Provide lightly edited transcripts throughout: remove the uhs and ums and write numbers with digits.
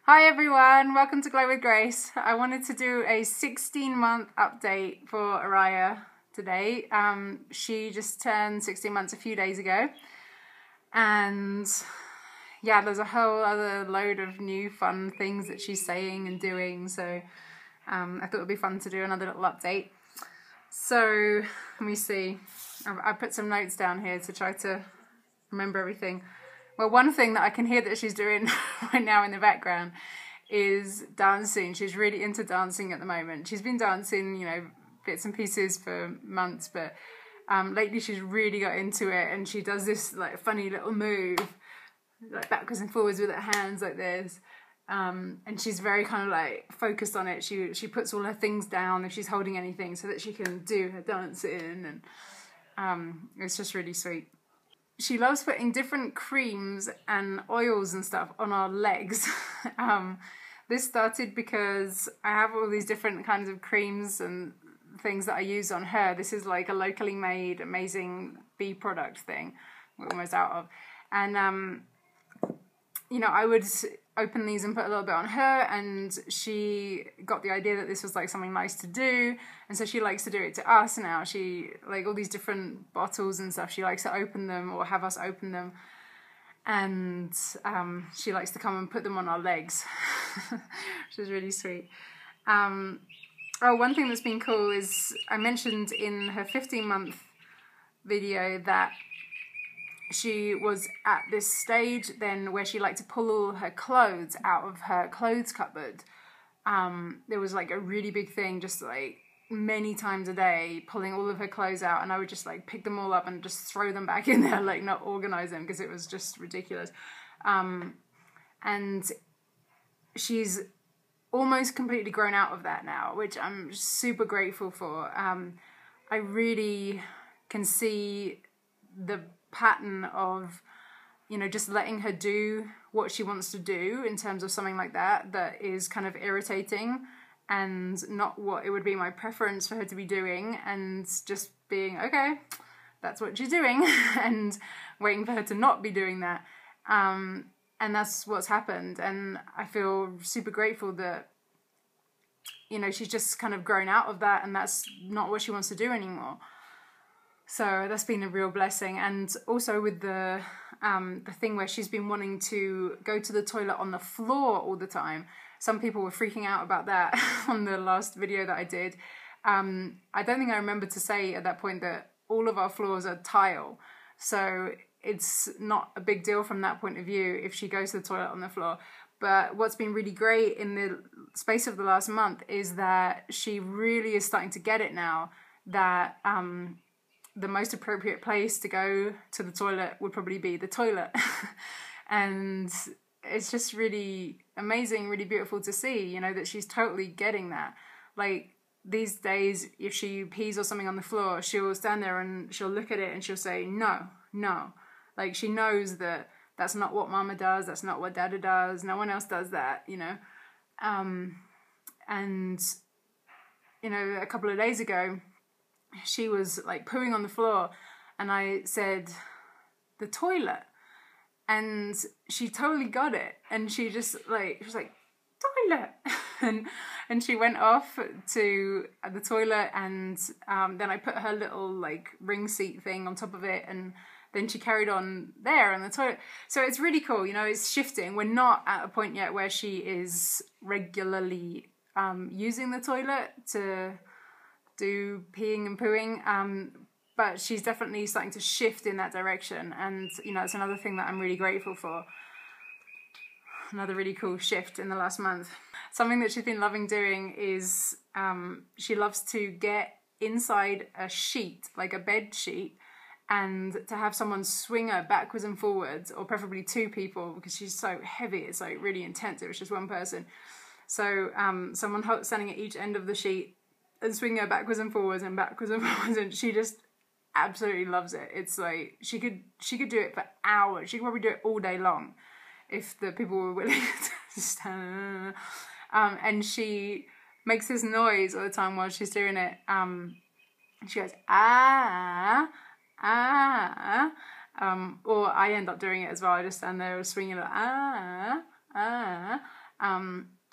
Hi everyone, welcome to Glow with Grace. I wanted to do a 16-month update for Oria today. She just turned 16 months a few days ago, and yeah, there's a whole other load of new fun things that she's saying and doing, so I thought it would be fun to do another little update. So let me see, I put some notes down here to try to remember everything. Well, one thing that I can hear that she's doing right now in the background is dancing. She's really into dancing at the moment. She's been dancing, you know, bits and pieces for months, but lately she's really got into it, and she does this like funny little move, like backwards and forwards with her hands like this. And she's very kind of like focused on it. She puts all her things down if she's holding anything so that she can do her dancing, and it's just really sweet. She loves putting different creams and oils and stuff on our legs. This started because I have all these different kinds of creams and things that I use on her. This is like a locally made amazing bee product thing we're almost out of. And, you know, I would open these and put a little bit on her, and she got the idea that this was like something nice to do, and so she likes to do it to us now. She, like all these different bottles and stuff, she likes to open them or have us open them, and she likes to come and put them on our legs, which is really sweet. Oh, one thing that's been cool is I mentioned in her 15-month video that she was at this stage then where she liked to pull all her clothes out of her clothes cupboard. There was like a really big thing, just like many times a day, pulling all of her clothes out, and I would just like pick them all up and just throw them back in there, like not organize them, because it was just ridiculous. And she's almost completely grown out of that now, which I'm super grateful for. I really can see the pattern of, you know, just letting her do what she wants to do in terms of something like that is kind of irritating and not what it would be my preference for her to be doing, and just being okay, that's what she's doing, and waiting for her to not be doing that. And that's what's happened, and I feel super grateful that, you know, she's just kind of grown out of that, and that's not what she wants to do anymore. So that's been a real blessing. And also with the thing where she's been wanting to go to the toilet on the floor all the time. Some people were freaking out about that on the last video that I did. I don't think I remember to say at that point that all of our floors are tile. So it's not a big deal from that point of view if she goes to the toilet on the floor. But what's been really great in the space of the last month is that she really is starting to get it now, that the most appropriate place to go to the toilet would probably be the toilet. And it's just really amazing, really beautiful to see, you know, that she's totally getting that. Like these days, if she pees or something on the floor, she'll stand there and she'll look at it and she'll say, no, no. Like she knows that that's not what mama does, that's not what dada does, no one else does that, you know. And, you know, a couple of days ago, she was like pooing on the floor, and I said, the toilet, and she totally got it, and she just like, she was like, toilet, and she went off to the toilet, and then I put her little like ring seat thing on top of it, and then she carried on there on the toilet. So it's really cool, you know, it's shifting. We're not at a point yet where she is regularly using the toilet to do peeing and pooing, but she's definitely starting to shift in that direction, and you know, it's another thing that I'm really grateful for. Another really cool shift in the last month. Something that she's been loving doing is she loves to get inside a sheet, like a bed sheet, and to have someone swing her backwards and forwards, or preferably two people, because she's so heavy, it's like really intense. It was just one person, so someone standing at each end of the sheet and swing her backwards and forwards, and she just absolutely loves it. It's like she could do it for hours. She could probably do it all day long if the people were willing to stand. And she makes this noise all the time while she's doing it. She goes ah ah, or I end up doing it as well. I just stand there swinging like ah ah.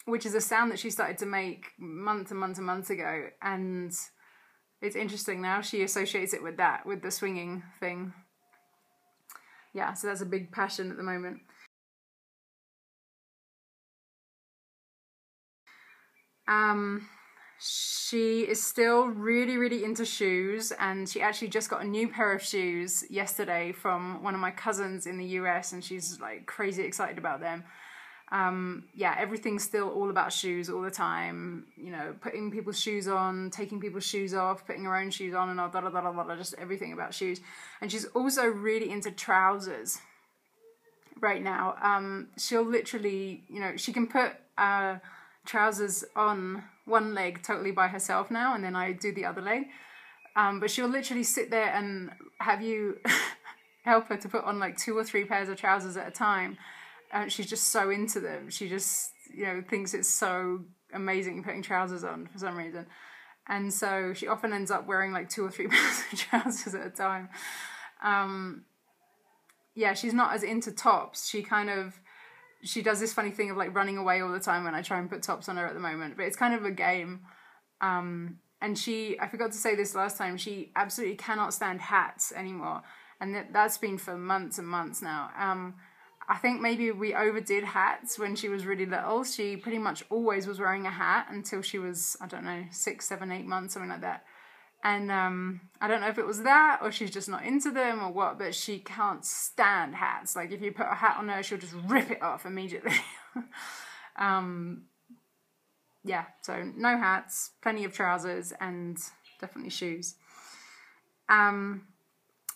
which is a sound that she started to make months and months and months ago. And it's interesting now, she associates it with that, with the swinging thing. Yeah, so that's a big passion at the moment. She is still really, really into shoes, and she actually just got a new pair of shoes yesterday from one of my cousins in the US, and she's like crazy excited about them. Yeah, everything's still all about shoes all the time, you know, putting people's shoes on, taking people's shoes off, putting her own shoes on, and all just everything about shoes. And she's also really into trousers right now. She'll literally, you know, she can put trousers on one leg totally by herself now, and then I do the other leg. But she'll literally sit there and have you help her to put on like 2 or 3 pairs of trousers at a time. She's just so into them. She just, you know, thinks it's so amazing putting trousers on for some reason. And so she often ends up wearing like 2 or 3 pairs of trousers at a time. Yeah, she's not as into tops. She does this funny thing of like running away all the time when I try and put tops on her at the moment. But it's kind of a game. And I forgot to say this last time, she absolutely cannot stand hats anymore. And that's been for months and months now. I think maybe we overdid hats when she was really little. She pretty much always was wearing a hat until she was, I don't know, 6, 7, 8 months, something like that. And I don't know if it was that or she's just not into them or what, but she can't stand hats. Like if you put a hat on her, she'll just rip it off immediately. Yeah, so no hats, plenty of trousers, and definitely shoes.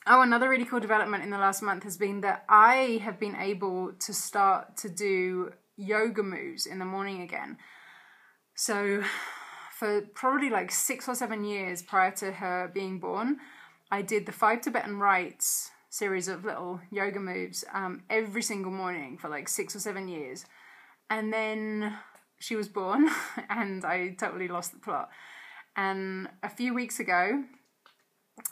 Oh, another really cool development in the last month has been that I have been able to start to do yoga moves in the morning again. So for probably like 6 or 7 years prior to her being born, I did the 5 Tibetan rites series of little yoga moves every single morning for like 6 or 7 years. And then she was born and I totally lost the plot. And a few weeks ago,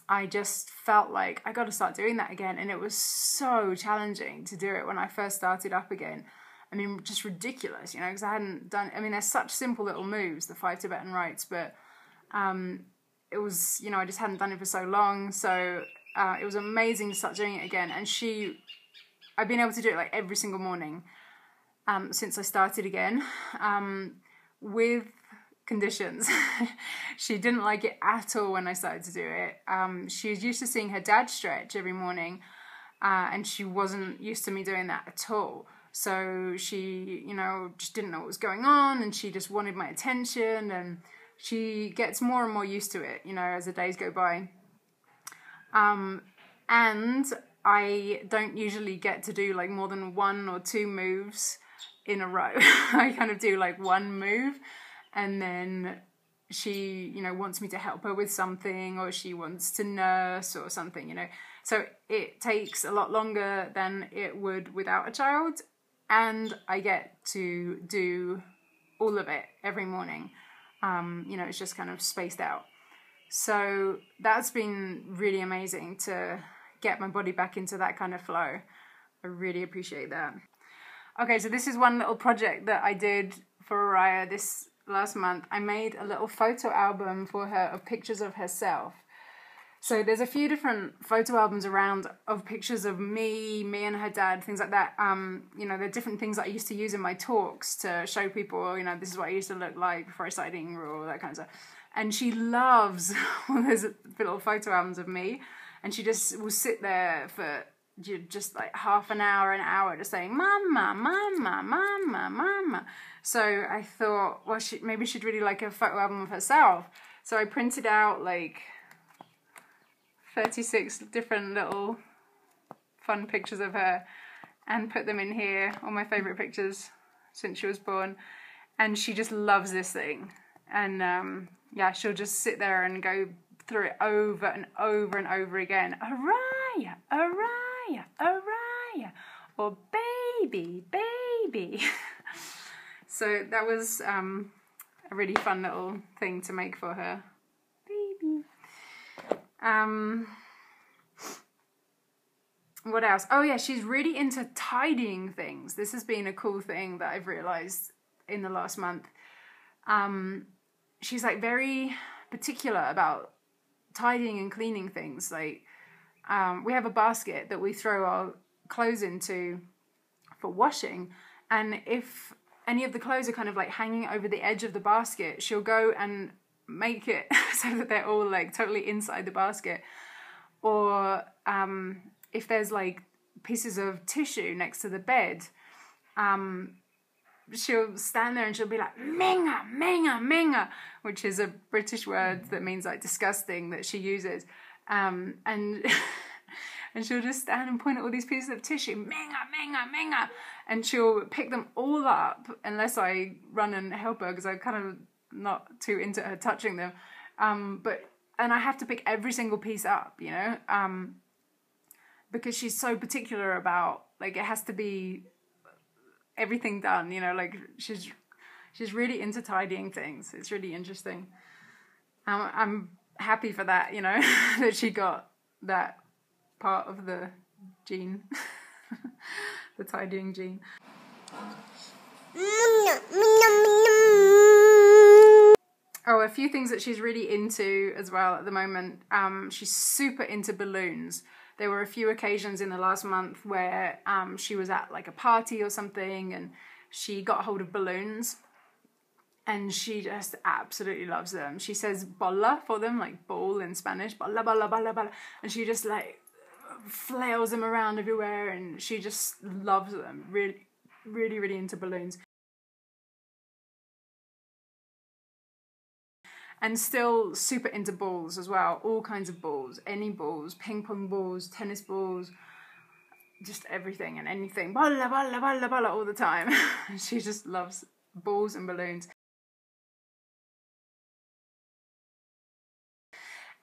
I just felt like I got to start doing that again. And it was so challenging to do it when I first started up again. I mean, just ridiculous, you know, because I hadn't done, I mean, they're such simple little moves, the 5 Tibetan rites, but it was, you know, I just hadn't done it for so long. So it was amazing to start doing it again. And I've been able to do it like every single morning since I started again, with conditions. She didn't like it at all when I started to do it. She was used to seeing her dad stretch every morning, and she wasn't used to me doing that at all. So she, you know, just didn't know what was going on, and she just wanted my attention, and she gets more and more used to it, you know, as the days go by. And I don't usually get to do like more than 1 or 2 moves in a row. I kind of do like one move, and then she, you know, wants me to help her with something, or she wants to nurse or something, you know. So it takes a lot longer than it would without a child, and I get to do all of it every morning. You know, it's just kind of spaced out. So that's been really amazing to get my body back into that kind of flow. I really appreciate that. Okay, so this is one little project that I did for Oria this last month. I made a little photo album for her of pictures of herself. So there's a few different photo albums around of pictures of me and her dad, things like that. You know, they're different things that I used to use in my talks to show people, you know, this is what I used to look like before I started eating raw, that kind of stuff. And she loves all those little photo albums of me. And she just will sit there for just like half an hour, just saying, "Mama, mama, mama, mama." So I thought, well, maybe she'd really like a photo album of herself. So I printed out like 36 different little fun pictures of her and put them in here, all my favourite pictures since she was born. And she just loves this thing. And yeah, she'll just sit there and go through it over and over and over again. Oria, Oria, Oria, or baby, baby. So that was a really fun little thing to make for her. Baby. What else? Oh yeah, she's really into tidying things. This has been a cool thing that I've realised in the last month. She's like very particular about tidying and cleaning things. Like we have a basket that we throw our clothes into for washing, and if any of the clothes are kind of like hanging over the edge of the basket, she'll go and make it so that they're all like totally inside the basket. Or if there's like pieces of tissue next to the bed, she'll stand there and she'll be like, Minga, Minga, Minga, which is a British word that means like disgusting that she uses. And and she'll just stand and point at all these pieces of tissue, Minga, Minga, Minga. And she'll pick them all up unless I run and help her, because I'm kind of not too into her touching them. And I have to pick every single piece up, you know, because she's so particular about, like, it has to be everything done, you know, like she's really into tidying things. It's really interesting. I'm happy for that, you know, that she got that part of the gene, the tidying gene. Oh, a few things that she's really into as well at the moment. She's super into balloons. There were a few occasions in the last month where she was at like a party or something and she got hold of balloons and she just absolutely loves them. She says bola for them, like ball in Spanish, bola, bola, bola, bola. And she just like flails them around everywhere and she just loves them. Really, really, really into balloons. And still super into balls as well, all kinds of balls, any balls, ping pong balls, tennis balls, just everything and anything. Balla, balla, balla, balla all the time. She just loves balls and balloons.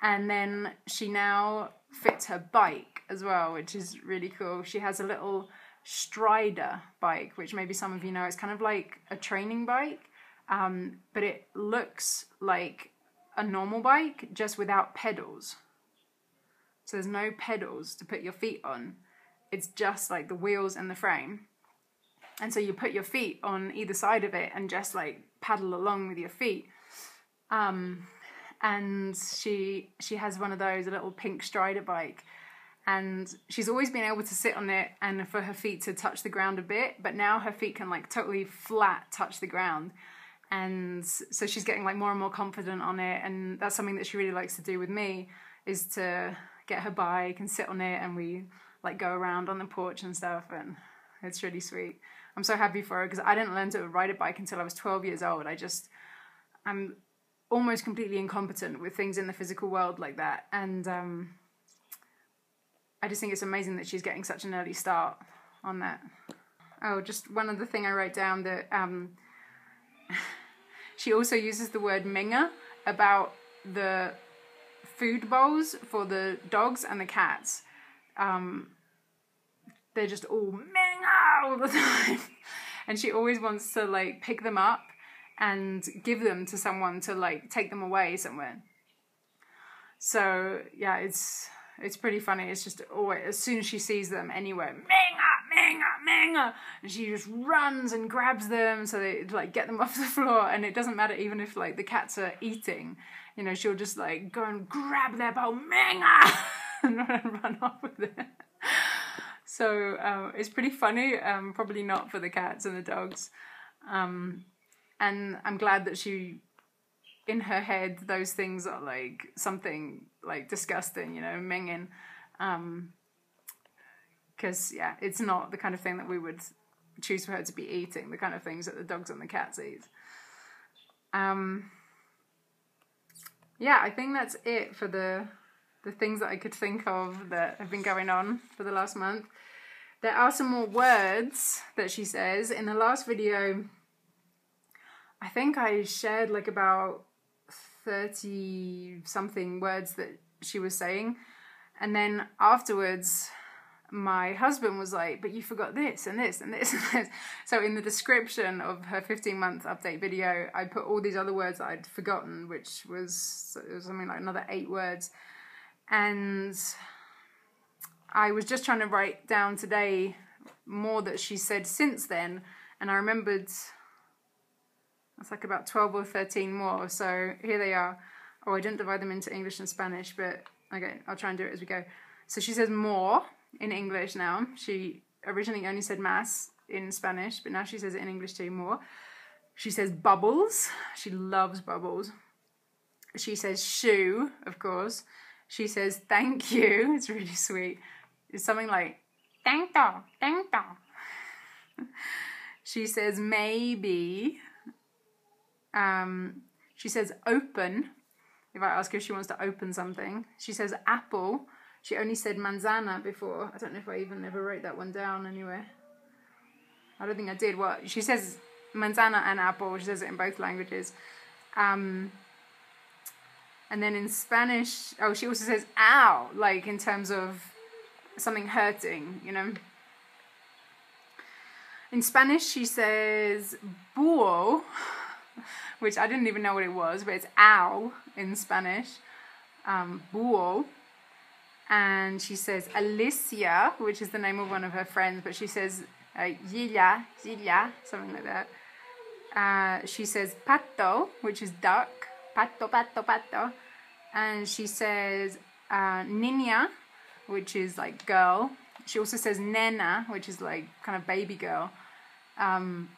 And then she now fits her bike as well, which is really cool. She has a little Strider bike, which maybe some of you know. It's kind of like a training bike. But it looks like a normal bike, just without pedals. So there's no pedals to put your feet on. It's just like the wheels and the frame. And so you put your feet on either side of it and just like paddle along with your feet. And she has one of those, a little pink Strider bike. And she's always been able to sit on it and for her feet to touch the ground a bit. But now her feet can like totally flat touch the ground. And so she's getting like more and more confident on it, and that's something that she really likes to do with me, is to get her bike and sit on it and we like go around on the porch and stuff, and it's really sweet. I'm so happy for her because I didn't learn to ride a bike until I was 12 years old. I'm almost completely incompetent with things in the physical world like that, and I just think it's amazing that she's getting such an early start on that. Oh, just one other thing I wrote down, that she also uses the word Minga about the food bowls for the dogs and the cats. They're just all Minga all the time. And she always wants to like pick them up and give them to someone to like take them away somewhere. So yeah, it's pretty funny. It's just always, as soon as she sees them anywhere, Minga, Minga, Minga, and she just runs and grabs them so they like get them off the floor. And it doesn't matter even if like the cats are eating, you know, she'll just like go and grab their bowl, Minga, and run off with it. So it's pretty funny. Probably not for the cats and the dogs. And I'm glad that she, in her head, those things are like something like disgusting, you know, minging. Because, yeah, it's not the kind of thing that we would choose for her to be eating, the kind of things that the dogs and the cats eat. Yeah, I think that's it for the things that I could think of that have been going on for the last month. There are some more words that she says. In the last video, I think I shared like about 30 something words that she was saying. And then afterwards, my husband was like, but you forgot this and this and this and this. So in the description of her 15-month update video, I put all these other words that I'd forgotten, which was, it was something like another 8 words. And I was just trying to write down today more that she said since then. And I remembered That's like about 12 or 13 more. So here they are. Oh, I didn't divide them into English and Spanish, but okay, I'll try and do it as we go. So she says more in English now. She originally only said más in Spanish, but now she says it in English too, more. She says bubbles. She loves bubbles. She says shoe, of course. She says thank you. It's really sweet. It's something like thank you. She says maybe. She says open. If I ask her if she wants to open something. She says apple. She only said manzana before. I don't know if I even ever wrote that one down anywhere. I don't think I did. Well, she says manzana and apple. She says it in both languages. And then in Spanish, oh, she also says ow, like in terms of something hurting, you know. In Spanish, she says búho, which I didn't even know what it was, but it's ow in Spanish, búho. And she says Alicia, which is the name of one of her friends, but she says Zilla, something like that. She says pato, which is duck, pato. And she says niña, which is like girl. She also says nena, which is like kind of baby girl. And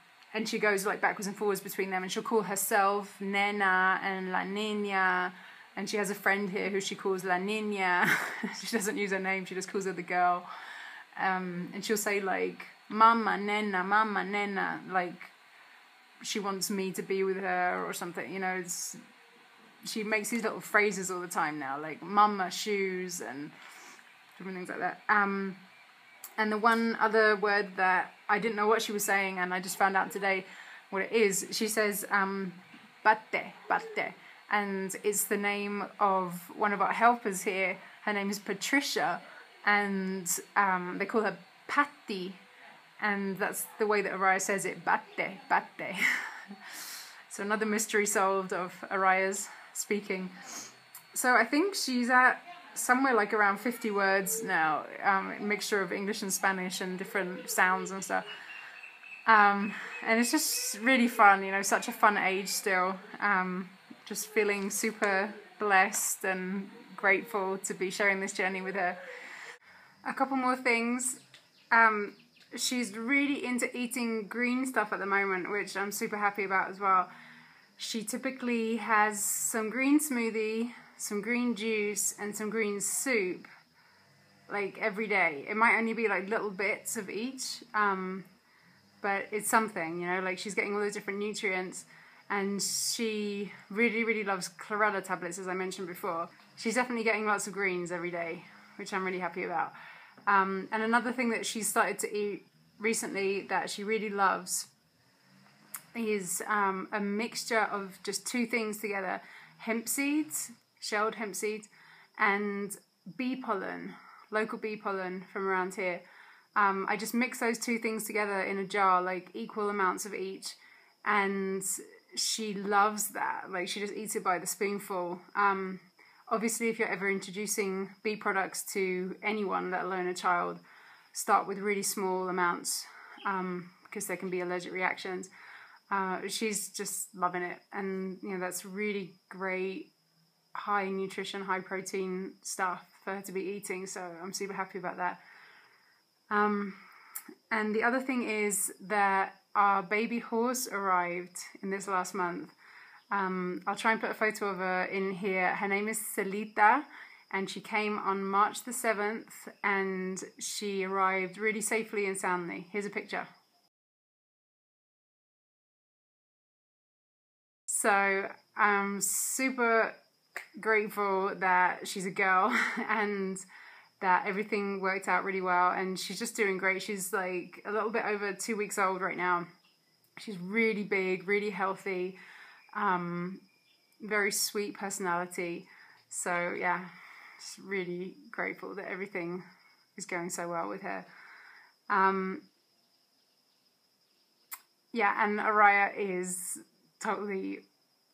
she goes like backwards and forwards between them, and she'll call herself nena and la niña. And she has a friend here who she calls la niña. She doesn't use her name, she just calls her the girl. And she'll say like mama nena, like she wants me to be with her or something, you know. She makes these little phrases all the time now, like mama shoes and different things like that. And the one other word that I didn't know what she was saying, and I just found out today what it is. She says bate, and it's the name of one of our helpers here. Her name is Patricia, and they call her Patty, and that's the way that Oria says it, bate. So another mystery solved of Oria's speaking. So I think she's at somewhere like around 50 words now, a mixture of English and Spanish and different sounds and stuff. And it's just really fun, you know, such a fun age still. Just feeling super blessed and grateful to be sharing this journey with her. A couple more things. She's really into eating green stuff at the moment, which I'm super happy about as well. She typically has some green smoothie, some green juice, and some green soup, like every day. It might only be like little bits of each, but it's something, you know, like she's getting all those different nutrients. And she really, really loves chlorella tablets, as I mentioned before. She's definitely getting lots of greens every day, which I'm really happy about. And another thing that she's started to eat recently that she really loves is a mixture of just two things together: hemp seeds, shelled hemp seeds, and bee pollen, local bee pollen from around here. I just mix those two things together in a jar, like equal amounts of each, and she loves that. Like she just eats it by the spoonful. Obviously, if you're ever introducing bee products to anyone, let alone a child, start with really small amounts, because there can be allergic reactions. She's just loving it, and you know, that's really great, high nutrition, high protein stuff for her to be eating, so I'm super happy about that. And the other thing is that our baby horse arrived in this last month. I'll try and put a photo of her in here. Her name is Celita, and she came on March the 7th, and she arrived really safely and soundly. Here's a picture. So I'm super grateful that she's a girl and that everything worked out really well, and she's just doing great. She's like a little bit over 2 weeks old right now. She's really big, really healthy, very sweet personality. So yeah, just really grateful that everything is going so well with her. Yeah, and Oria is totally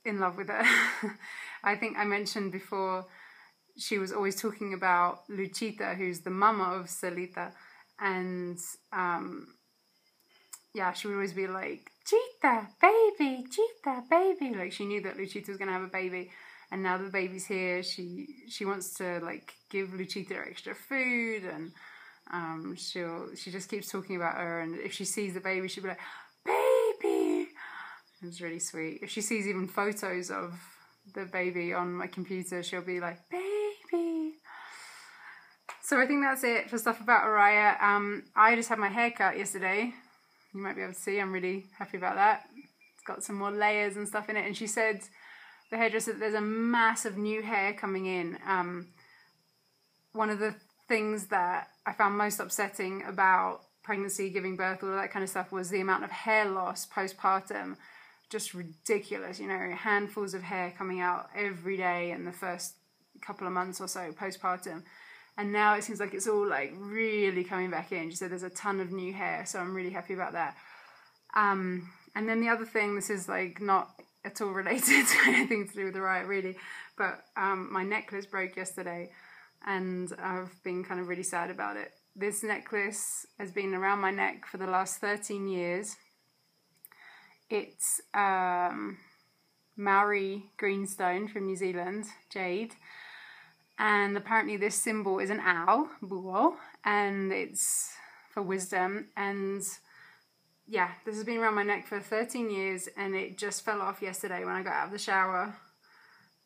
in love with her. I think I mentioned before, she was always talking about Luchita, who's the mama of Celita, and yeah, she would always be like, Cheetah, baby, Cheetah, baby. Like, she knew that Luchita was going to have a baby. And now the baby's here, she wants to, like, give Luchita extra food. And she just keeps talking about her. And if she sees the baby, she'll be like, baby. It's really sweet. If she sees even photos of the baby on my computer, she'll be like, baby. So I think that's it for stuff about Oria. I just had my hair cut yesterday. You might be able to see, I'm really happy about that. It's got some more layers and stuff in it. And she said, the hairdresser, that there's a massive new hair coming in. One of the things that I found most upsetting about pregnancy, giving birth, all of that kind of stuff, was the amount of hair loss postpartum. Just ridiculous, you know, handfuls of hair coming out every day in the first couple of months or so postpartum. And now it seems like it's all like really coming back in. She said there's a ton of new hair, so I'm really happy about that. And then the other thing, this is like not at all related to anything to do with the riot really, but my necklace broke yesterday and I've been kind of really sad about it. This necklace has been around my neck for the last 13 years. It's Maori greenstone from New Zealand, jade. And apparently this symbol is an owl, buo, and it's for wisdom. And yeah, this has been around my neck for 13 years and it just fell off yesterday when I got out of the shower.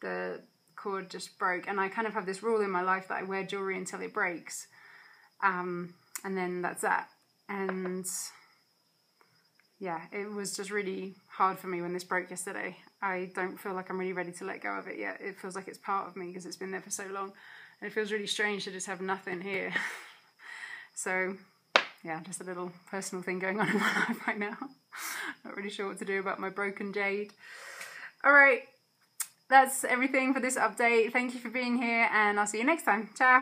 The cord just broke, and I kind of have this rule in my life that I wear jewelry until it breaks. And then that's that. And yeah, it was just really hard for me when this broke yesterday. I don't feel like I'm really ready to let go of it yet. It feels like it's part of me because it's been there for so long. And it feels really strange to just have nothing here. So, yeah, just a little personal thing going on in my life right now. Not really sure what to do about my broken jade. All right, that's everything for this update. Thank you for being here and I'll see you next time. Ciao.